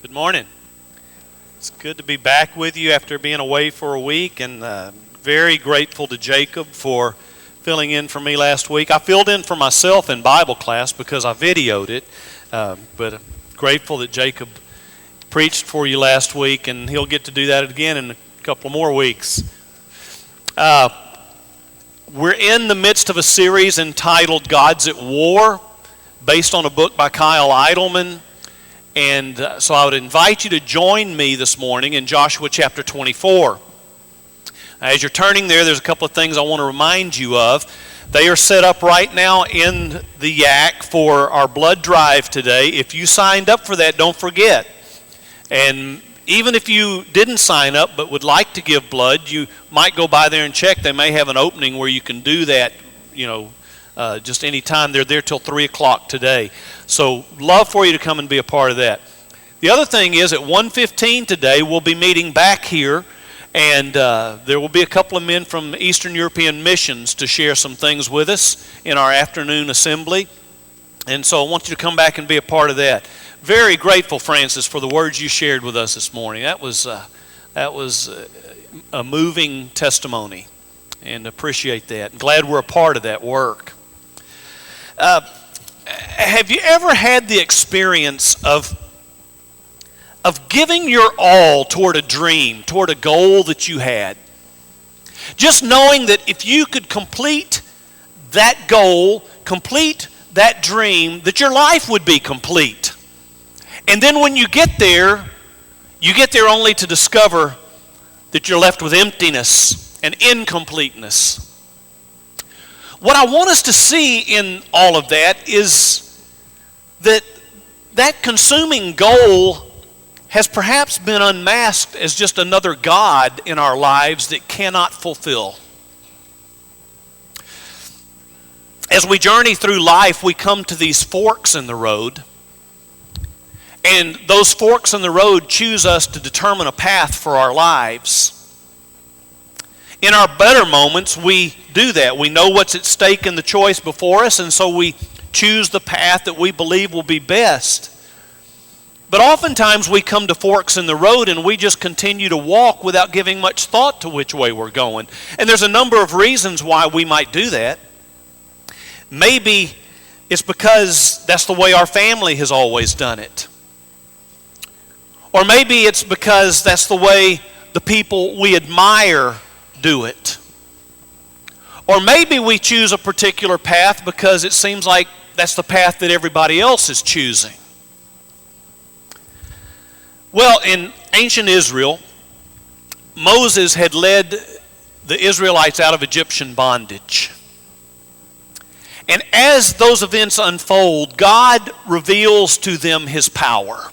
Good morning. It's good to be back with you after being away for a week, and very grateful to Jacob for filling in for me last week. I filled in for myself in Bible class because I videoed it, but grateful that Jacob preached for you last week, and he'll get to do that again in a couple more weeks. We're in the midst of a series entitled God's at War, based on a book by Kyle Idleman. And so I would invite you to join me this morning in Joshua chapter 24. As you're turning there's a couple of things I want to remind you of. They are set up right now in the yak for our blood drive today. If you signed up for that, don't forget. And even if you didn't sign up but would like to give blood, you might go by there and check. They may have an opening where you can do that, just any time. They're there till 3 o'clock today. So love for you to come and be a part of that. The other thing is at 1:15 today, we'll be meeting back here, and there will be a couple of men from Eastern European Missions to share some things with us in our afternoon assembly. And so I want you to come back and be a part of that. Very grateful, Francis, for the words you shared with us this morning. That was a moving testimony, and appreciate that. Glad we're a part of that work. Have you ever had the experience of giving your all toward a dream, toward a goal that you had? Just knowing that if you could complete that goal, complete that dream, that your life would be complete. And then when you get there only to discover that you're left with emptiness and incompleteness. What I want us to see in all of that is that consuming goal has perhaps been unmasked as just another God in our lives that cannot fulfill. As we journey through life, we come to these forks in the road, and those forks in the road choose us to determine a path for our lives. In our better moments, we do that. We know what's at stake in the choice before us, and so we choose the path that we believe will be best. But oftentimes we come to forks in the road and we just continue to walk without giving much thought to which way we're going. And there's a number of reasons why we might do that. Maybe it's because that's the way our family has always done it. Or maybe it's because that's the way the people we admire do it. Or maybe we choose a particular path because it seems like that's the path that everybody else is choosing. Well, in ancient Israel, Moses had led the Israelites out of Egyptian bondage. And as those events unfold, God reveals to them His power.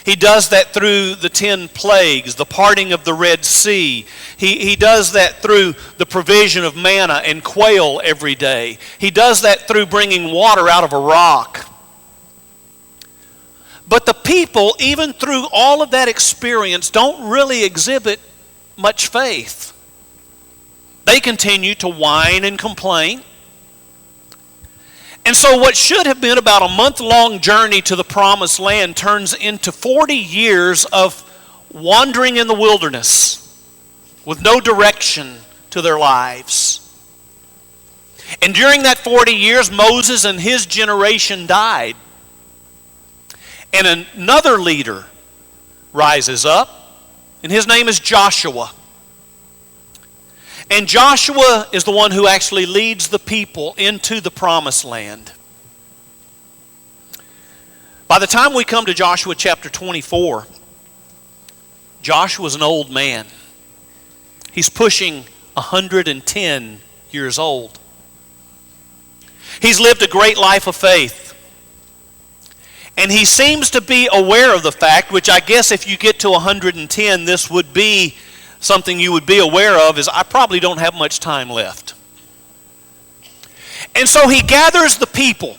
He does that through the 10 plagues, the parting of the Red Sea. He does that through the provision of manna and quail every day. He does that through bringing water out of a rock. But the people, even through all of that experience, don't really exhibit much faith. They continue to whine and complain. And so what should have been about a month-long journey to the promised land turns into 40 years of wandering in the wilderness with no direction to their lives. And during that 40 years, Moses and his generation died. And another leader rises up, and his name is Joshua. And Joshua is the one who actually leads the people into the promised land. By the time we come to Joshua chapter 24, Joshua's an old man. He's pushing 110 years old. He's lived a great life of faith. And he seems to be aware of the fact, which I guess if you get to 110, this would be something you would be aware of, is I probably don't have much time left. And so he gathers the people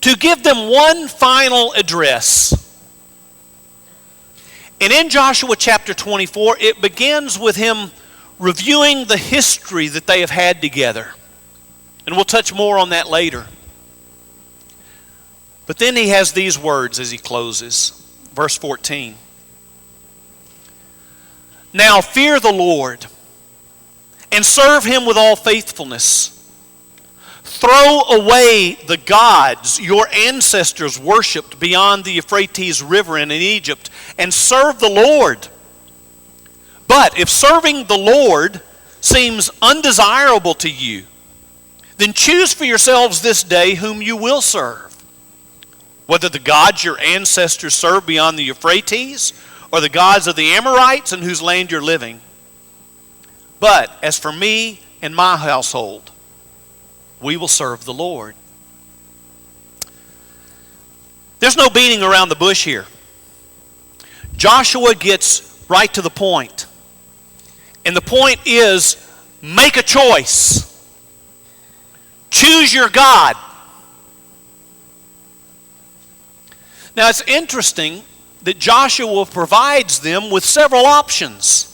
to give them one final address. And in Joshua chapter 24, it begins with him reviewing the history that they have had together. And we'll touch more on that later. But then he has these words as he closes. Verse 14. Now fear the Lord and serve him with all faithfulness. Throw away the gods your ancestors worshipped beyond the Euphrates River and in Egypt, and serve the Lord. But if serving the Lord seems undesirable to you, then choose for yourselves this day whom you will serve, whether the gods your ancestors served beyond the Euphrates, or the gods of the Amorites in whose land you're living. But as for me and my household, we will serve the Lord. There's no beating around the bush here. Joshua gets right to the point. And the point is, make a choice. Choose your God. Now it's interesting that Joshua provides them with several options.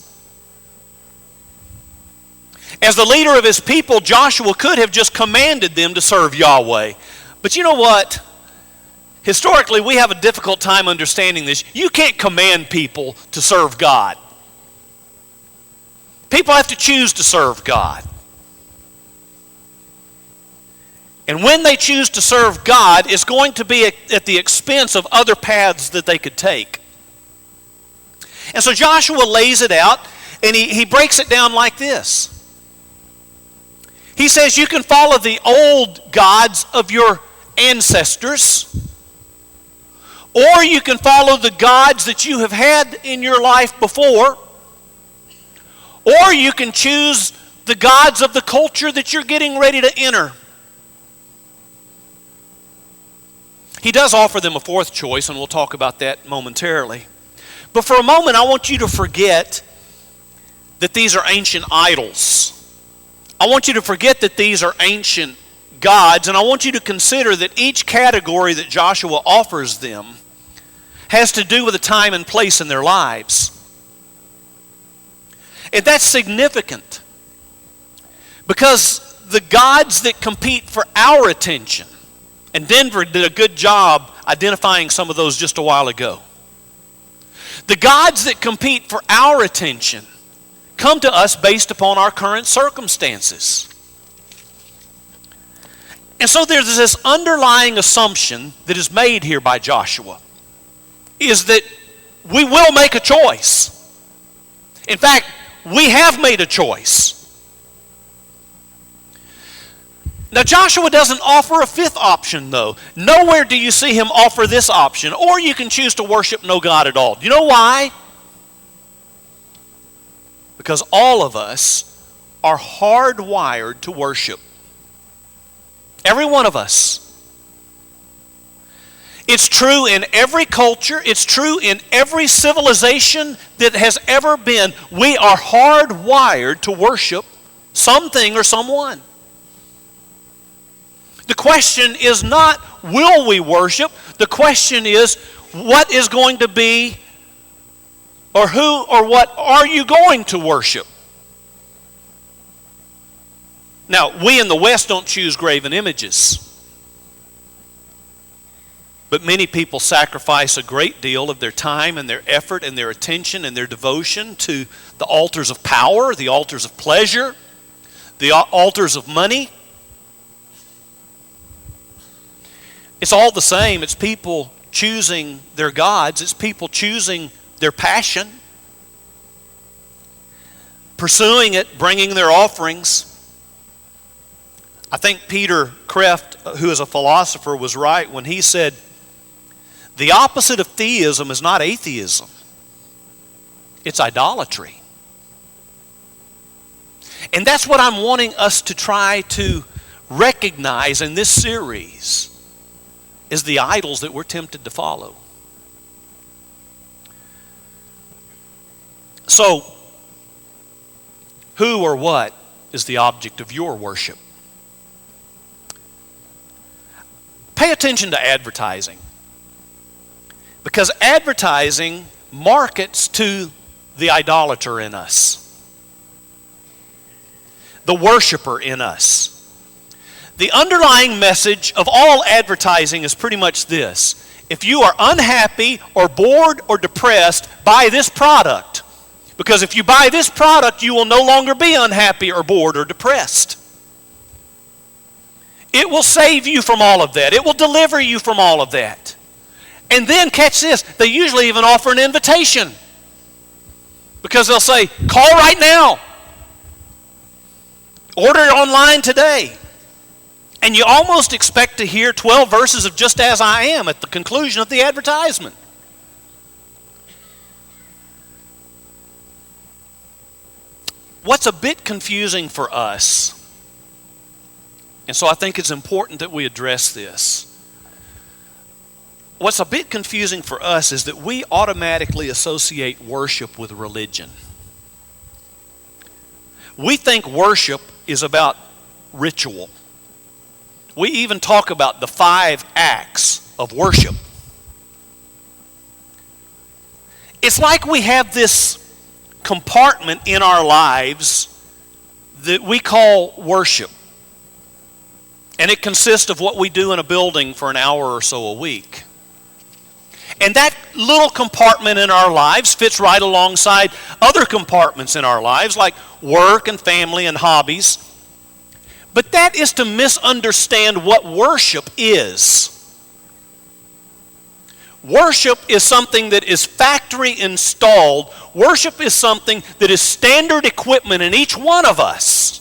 As the leader of his people, Joshua could have just commanded them to serve Yahweh. But you know what? Historically, we have a difficult time understanding this. You can't command people to serve God. People have to choose to serve God. And when they choose to serve God, it's going to be at the expense of other paths that they could take. And so Joshua lays it out, and he breaks it down like this. He says you can follow the old gods of your ancestors, or you can follow the gods that you have had in your life before, or you can choose the gods of the culture that you're getting ready to enter. He does offer them a fourth choice, and we'll talk about that momentarily. But for a moment, I want you to forget that these are ancient idols. I want you to forget that these are ancient gods, and I want you to consider that each category that Joshua offers them has to do with a time and place in their lives. And that's significant because the gods that compete for our attention, and Denver did a good job identifying some of those just a while ago. The gods that compete for our attention come to us based upon our current circumstances. And so there's this underlying assumption that is made here by Joshua, is that we will make a choice. In fact, we have made a choice. Now Joshua doesn't offer a fifth option though. Nowhere do you see him offer this option, or you can choose to worship no God at all. Do you know why? Because all of us are hardwired to worship. Every one of us. It's true in every culture. It's true in every civilization that has ever been. We are hardwired to worship something or someone. The question is not, will we worship? The question is, what is going to be, or who or what are you going to worship? Now, we in the West don't choose graven images. But many people sacrifice a great deal of their time and their effort and their attention and their devotion to the altars of power, the altars of pleasure, the altars of money. It's all the same. It's people choosing their gods. It's people choosing their passion, pursuing it, bringing their offerings. I think Peter Kreeft, who is a philosopher, was right when he said, the opposite of theism is not atheism. It's idolatry. And that's what I'm wanting us to try to recognize in this series, is the idols that we're tempted to follow. So, who or what is the object of your worship? Pay attention to advertising. Because advertising markets to the idolater in us, the worshiper in us. The underlying message of all advertising is pretty much this. If you are unhappy or bored or depressed, buy this product. Because if you buy this product, you will no longer be unhappy or bored or depressed. It will save you from all of that. It will deliver you from all of that. And then, catch this, they usually even offer an invitation. Because they'll say, call right now. Order it online today. And you almost expect to hear 12 verses of Just As I Am at the conclusion of the advertisement. What's a bit confusing for us, and so I think it's important that we address this. What's a bit confusing for us is that we automatically associate worship with religion. We think worship is about ritual. We even talk about the 5 acts of worship. It's like we have this compartment in our lives that we call worship. And it consists of what we do in a building for an hour or so a week. And that little compartment in our lives fits right alongside other compartments in our lives, like work and family and hobbies. But that is to misunderstand what worship is. Worship is something that is factory installed. Worship is something that is standard equipment in each one of us.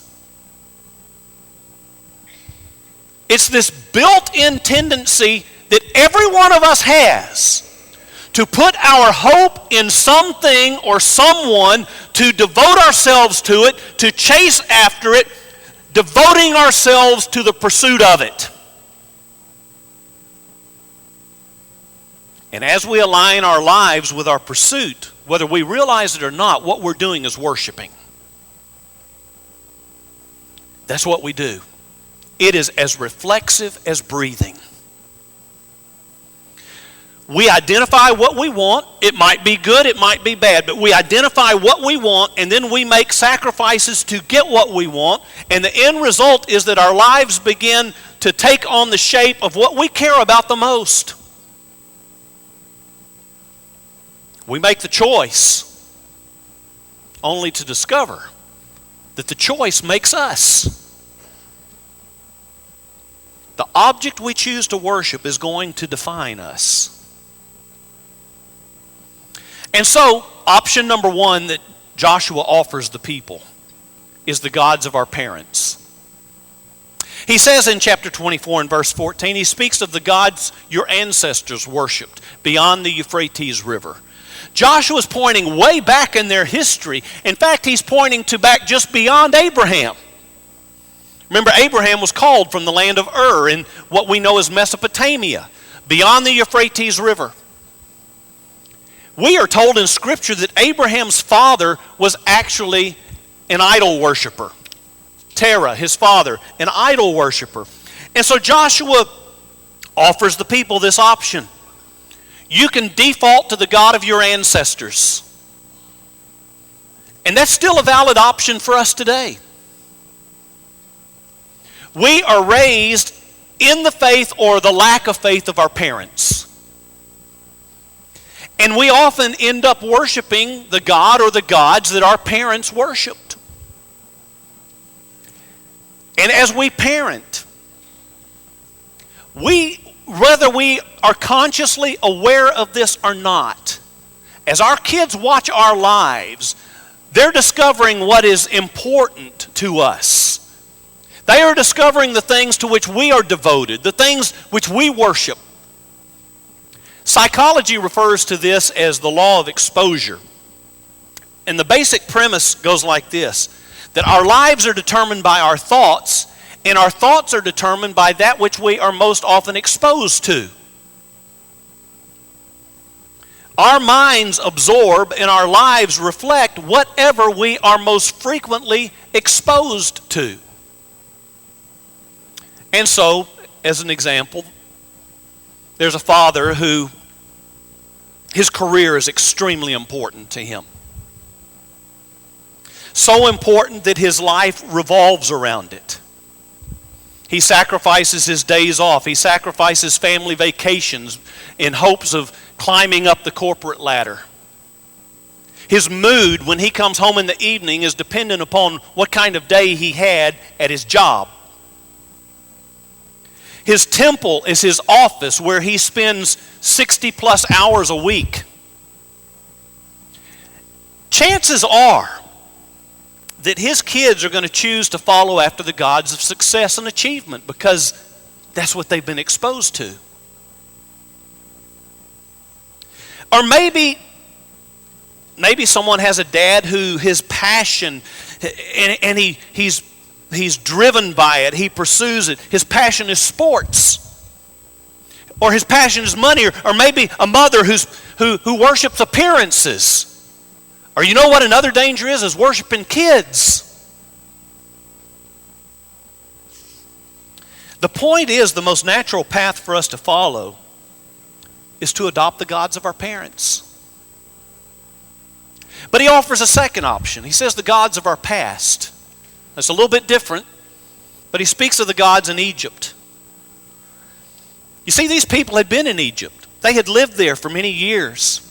It's this built-in tendency that every one of us has to put our hope in something or someone, to devote ourselves to it, to chase after it, devoting ourselves to the pursuit of it. And as we align our lives with our pursuit, whether we realize it or not, what we're doing is worshiping. That's what we do. It is as reflexive as breathing. We identify what we want. It might be good, it might be bad, but we identify what we want, and then we make sacrifices to get what we want, and the end result is that our lives begin to take on the shape of what we care about the most. We make the choice only to discover that the choice makes us. The object we choose to worship is going to define us. And so, option number 1 that Joshua offers the people is the gods of our parents. He says in chapter 24 and verse 14, he speaks of the gods your ancestors worshipped beyond the Euphrates River. Joshua's pointing way back in their history. In fact, he's pointing to back just beyond Abraham. Remember, Abraham was called from the land of Ur in what we know as Mesopotamia, beyond the Euphrates River. We are told in Scripture that Abraham's father was actually an idol worshiper. Terah, his father, an idol worshiper. And so Joshua offers the people this option. You can default to the God of your ancestors. And that's still a valid option for us today. We are raised in the faith or the lack of faith of our parents. And we often end up worshiping the God or the gods that our parents worshiped. And as we parent, whether we are consciously aware of this or not, as our kids watch our lives, they're discovering what is important to us. They are discovering the things to which we are devoted, the things which we worship. Psychology refers to this as the law of exposure. And the basic premise goes like this, that our lives are determined by our thoughts, and our thoughts are determined by that which we are most often exposed to. Our minds absorb and our lives reflect whatever we are most frequently exposed to. And so, as an example, there's a father who his career is extremely important to him. So important that his life revolves around it. He sacrifices his days off. He sacrifices family vacations in hopes of climbing up the corporate ladder. His mood when he comes home in the evening is dependent upon what kind of day he had at his job. His temple is his office where he spends 60 plus hours a week. Chances are that his kids are going to choose to follow after the gods of success and achievement because that's what they've been exposed to. Or maybe someone has a dad who his passion, and he's driven by it, he pursues it. His passion is sports. Or his passion is money. Or maybe a mother who worships appearances. Or you know what another danger is worshiping kids. The point is, the most natural path for us to follow is to adopt the gods of our parents. But he offers a second option. He says the gods of our past. That's a little bit different, but he speaks of the gods in Egypt. You see, these people had been in Egypt. They had lived there for many years.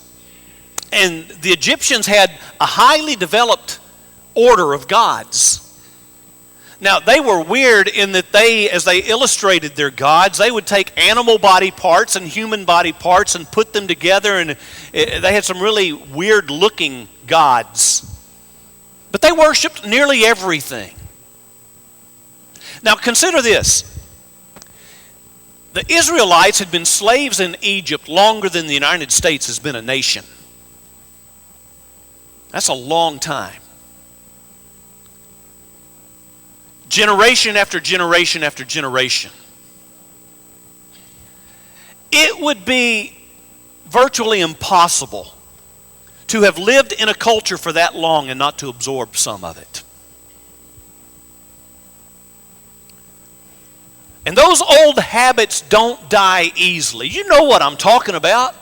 And the Egyptians had a highly developed order of gods. Now, they were weird in that as they illustrated their gods, they would take animal body parts and human body parts and put them together, and they had some really weird-looking gods. But they worshipped nearly everything. Now, consider this. The Israelites had been slaves in Egypt longer than the United States has been a nation. That's a long time. Generation after generation after generation. It would be virtually impossible to have lived in a culture for that long and not to absorb some of it. And those old habits don't die easily. You know what I'm talking about.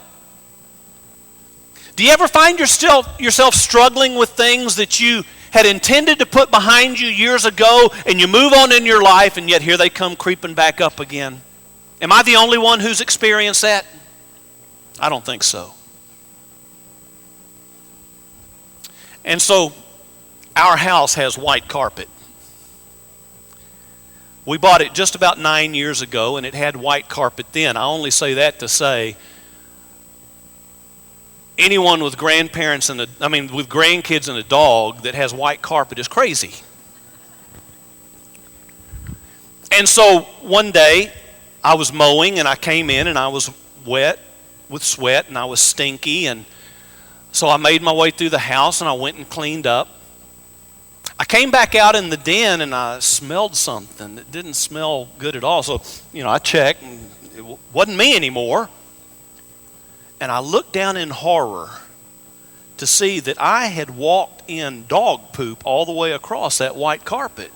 Do you ever find yourself struggling with things that you had intended to put behind you years ago, and you move on in your life, and yet here they come creeping back up again? Am I the only one who's experienced that? I don't think so. And so, our house has white carpet. We bought it just about 9 years ago, and it had white carpet then. I only say that to say, anyone with grandparents with grandkids and a dog that has white carpet is crazy. And so one day I was mowing and I came in and I was wet with sweat and I was stinky, and so I made my way through the house and I went and cleaned up. I came back out in the den and I smelled something that didn't smell good at all. So, I checked and it wasn't me anymore. And I looked down in horror to see that I had walked in dog poop all the way across that white carpet.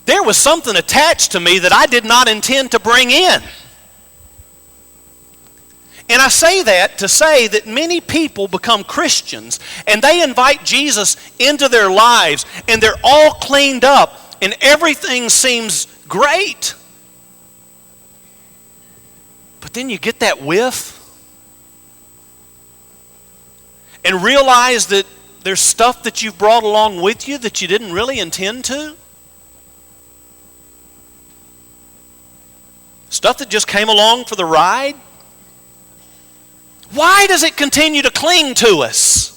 There was something attached to me that I did not intend to bring in. And I say that to say that many people become Christians and they invite Jesus into their lives and they're all cleaned up and everything seems great. But then you get that whiff and realize that there's stuff that you've brought along with you that you didn't really intend to. Stuff that just came along for the ride. Why does it continue to cling to us?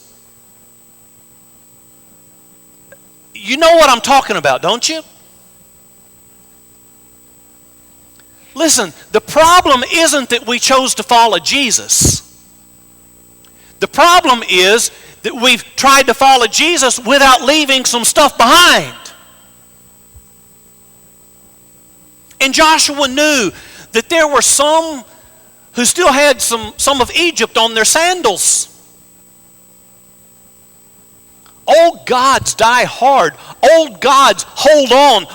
You know what I'm talking about, don't you? Listen, the problem isn't that we chose to follow Jesus. The problem is that we've tried to follow Jesus without leaving some stuff behind. And Joshua knew that there were some who still had some of Egypt on their sandals. Old gods die hard. Old gods hold on.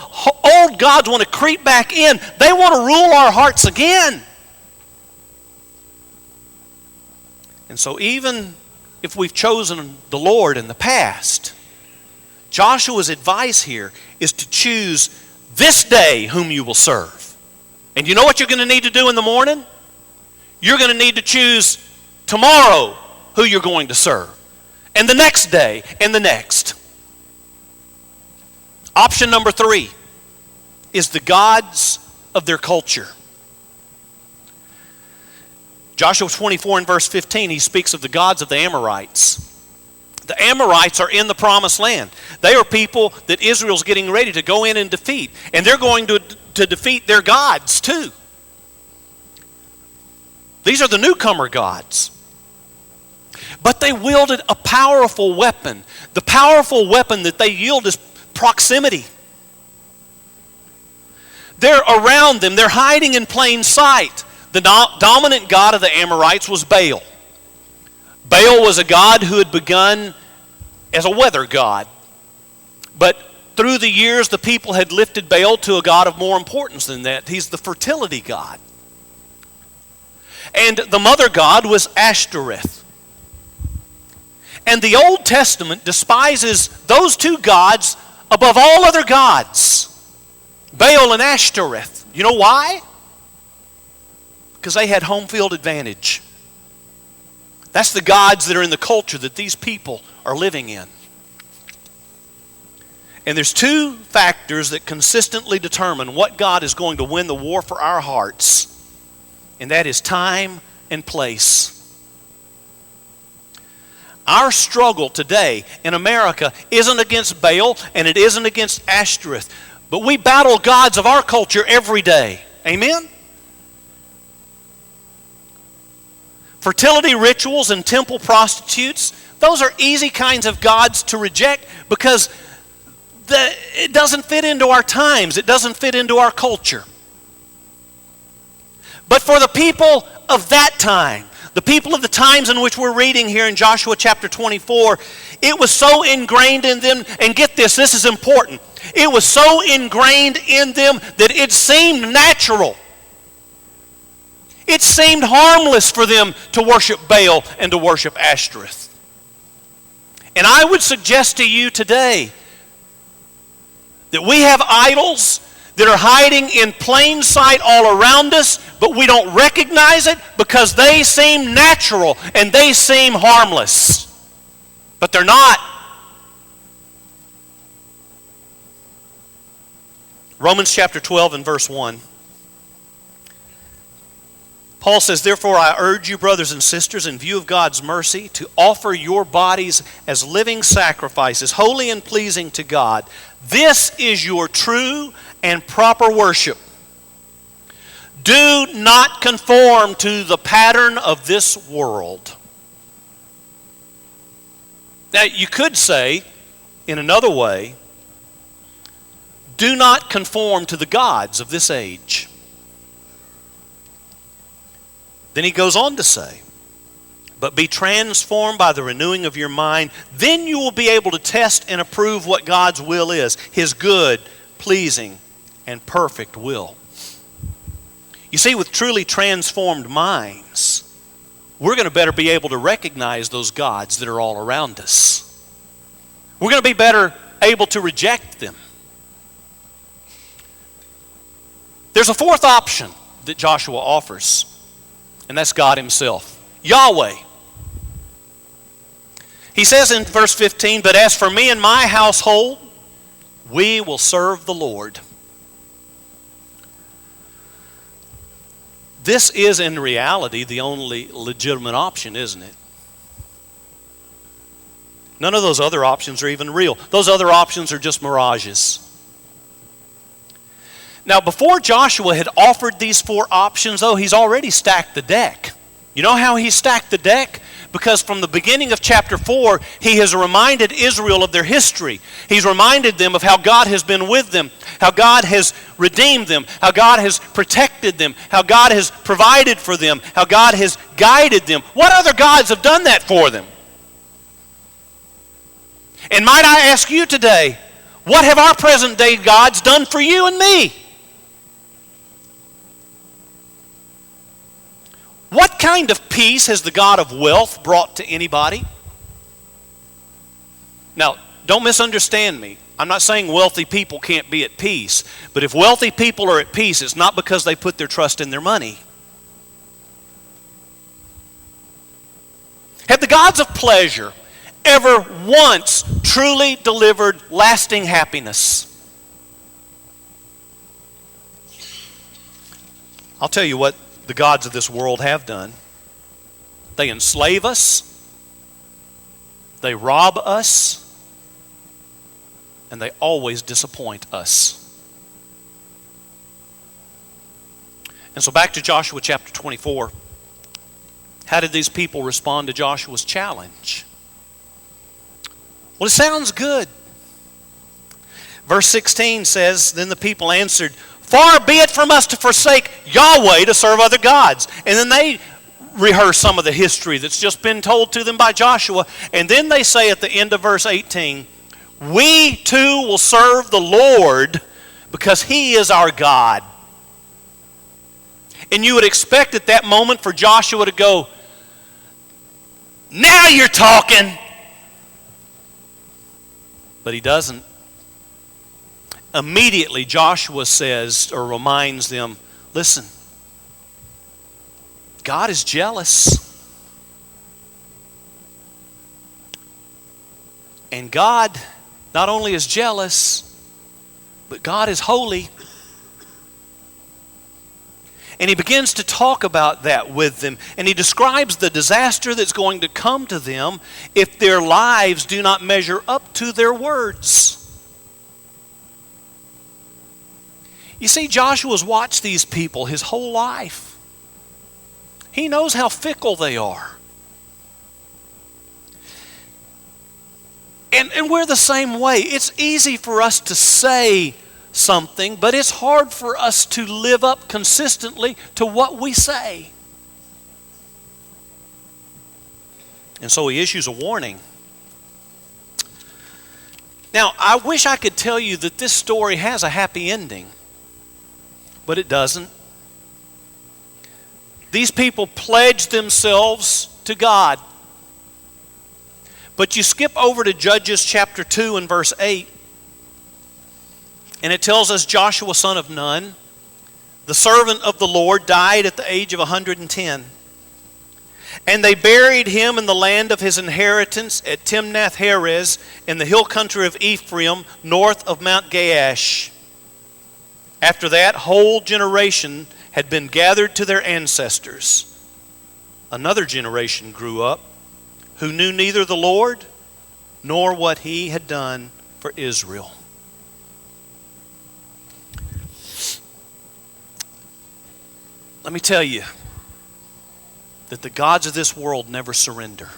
Old gods want to creep back in. They want to rule our hearts again. And so even if we've chosen the Lord in the past, Joshua's advice here is to choose this day whom you will serve. And you know what you're going to need to do in the morning? You're going to need to choose tomorrow who you're going to serve. And the next day, and the next. Option number 3 is the gods of their culture. Joshua 24 and verse 15, he speaks of the gods of the Amorites. The Amorites are in the promised land. They are people that Israel's getting ready to go in and defeat. And they're going to defeat their gods too. These are the newcomer gods. But they wielded a powerful weapon. The powerful weapon that they yield is proximity. They're around them. They're hiding in plain sight. The dominant god of the Amorites was Baal. Baal was a god who had begun as a weather god. But through the years, the people had lifted Baal to a god of more importance than that. He's the fertility god. And the mother god was Ashtoreth. And the Old Testament despises those two gods above all other gods. Baal and Ashtoreth. You know why? Because they had home field advantage. That's the gods that are in the culture that these people are living in. And there's two factors that consistently determine what God is going to win the war for our hearts. And that is time and place. Our struggle today in America isn't against Baal and it isn't against Ashtoreth. But we battle gods of our culture every day. Amen? Fertility rituals and temple prostitutes, those are easy kinds of gods to reject because it doesn't fit into our times. It doesn't fit into our culture. But for the people of that time, the people of the times in which we're reading here in Joshua chapter 24, it was so ingrained in them, and get this, this is important. It was so ingrained in them that it seemed natural. It seemed harmless for them to worship Baal and to worship Ashtoreth. And I would suggest to you today that we have idols that are hiding in plain sight all around us, but we don't recognize it because they seem natural and they seem harmless. But they're not. Romans chapter 12 and verse 1. Paul says, "Therefore I urge you, brothers and sisters, in view of God's mercy, to offer your bodies as living sacrifices, holy and pleasing to God. This is your true and proper worship. Do not conform to the pattern of this world." Now, you could say, in another way, do not conform to the gods of this age. Then he goes on to say, but be transformed by the renewing of your mind. Then you will be able to test and approve what God's will is, His good, pleasing, and perfect will. You see, with truly transformed minds, we're going to better be able to recognize those gods that are all around us. We're going to be better able to reject them. There's a fourth option that Joshua offers. And that's God Himself, Yahweh. He says in verse 15, "But as for me and my household, we will serve the Lord." This is in reality the only legitimate option, isn't it? None of those other options are even real. Those other options are just mirages. Now, before Joshua had offered these four options, though, he's already stacked the deck. You know how he stacked the deck? Because from the beginning of chapter 4, he has reminded Israel of their history. He's reminded them of how God has been with them, how God has redeemed them, how God has protected them, how God has provided for them, how God has guided them. What other gods have done that for them? And might I ask you today, what have our present day gods done for you and me? What kind of peace has the God of wealth brought to anybody? Now, don't misunderstand me. I'm not saying wealthy people can't be at peace. But if wealthy people are at peace, it's not because they put their trust in their money. Have the gods of pleasure ever once truly delivered lasting happiness? I'll tell you what the gods of this world have done. They enslave us, they rob us, and they always disappoint us. And so back to Joshua chapter 24. How did these people respond to Joshua's challenge? Well, it sounds good. Verse 16 says, then the people answered, far be it from us to forsake Yahweh to serve other gods. And then they rehearse some of the history that's just been told to them by Joshua. And then they say at the end of verse 18, we too will serve the Lord because He is our God. And you would expect at that moment for Joshua to go, now you're talking. But he doesn't. Immediately Joshua says or reminds them, listen, God is jealous. And God not only is jealous, but God is holy. And he begins to talk about that with them. And he describes the disaster that's going to come to them if their lives do not measure up to their words. You see, Joshua's watched these people his whole life. He knows how fickle they are. And we're the same way. It's easy for us to say something, but it's hard for us to live up consistently to what we say. And so he issues a warning. Now, I wish I could tell you that this story has a happy ending, but it doesn't. These people pledged themselves to God. But you skip over to Judges chapter 2 and verse 8, and it tells us Joshua, son of Nun, the servant of the Lord, died at the age of 110. And they buried him in the land of his inheritance at Timnath-Heres in the hill country of Ephraim, north of Mount Gaash. After that whole generation had been gathered to their ancestors, another generation grew up who knew neither the Lord nor what He had done for Israel. Let me tell you that the gods of this world never surrender.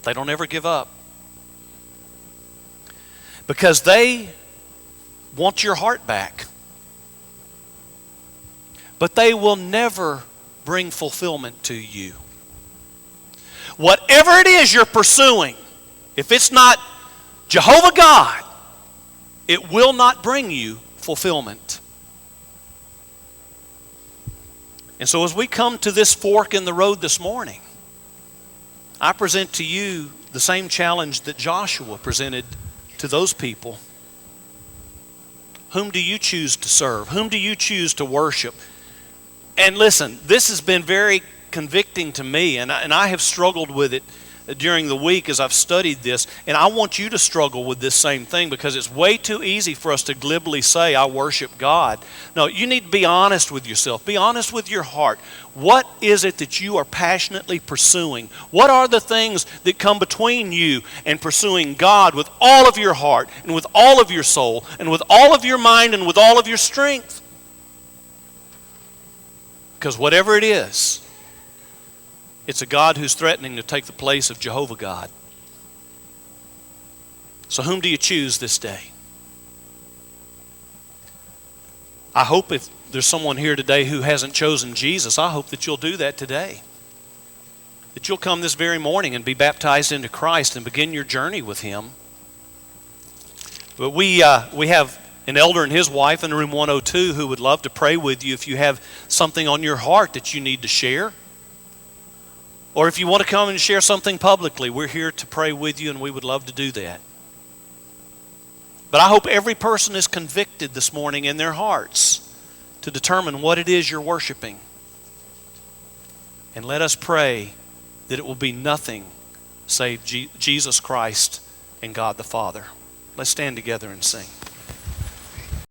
They don't ever give up. Because they want your heart back. But they will never bring fulfillment to you. Whatever it is you're pursuing, if it's not Jehovah God, it will not bring you fulfillment. And so as we come to this fork in the road this morning, I present to you the same challenge that Joshua presented to those people. Whom do you choose to serve? Whom do you choose to worship? And listen, this has been very convicting to me, and I have struggled with it during the week as I've studied this, and I want you to struggle with this same thing because it's way too easy for us to glibly say, I worship God. No, you need to be honest with yourself. Be honest with your heart. What is it that you are passionately pursuing? What are the things that come between you and pursuing God with all of your heart and with all of your soul and with all of your mind and with all of your strength? Because whatever it is, it's a God who's threatening to take the place of Jehovah God. So whom do you choose this day? I hope if there's someone here today who hasn't chosen Jesus, I hope that you'll do that today. That you'll come this very morning and be baptized into Christ and begin your journey with Him. But we have an elder and his wife in room 102 who would love to pray with you if you have something on your heart that you need to share. Or if you want to come and share something publicly, we're here to pray with you, and we would love to do that. But I hope every person is convicted this morning in their hearts to determine what it is you're worshiping. And let us pray that it will be nothing save Jesus Christ and God the Father. Let's stand together and sing.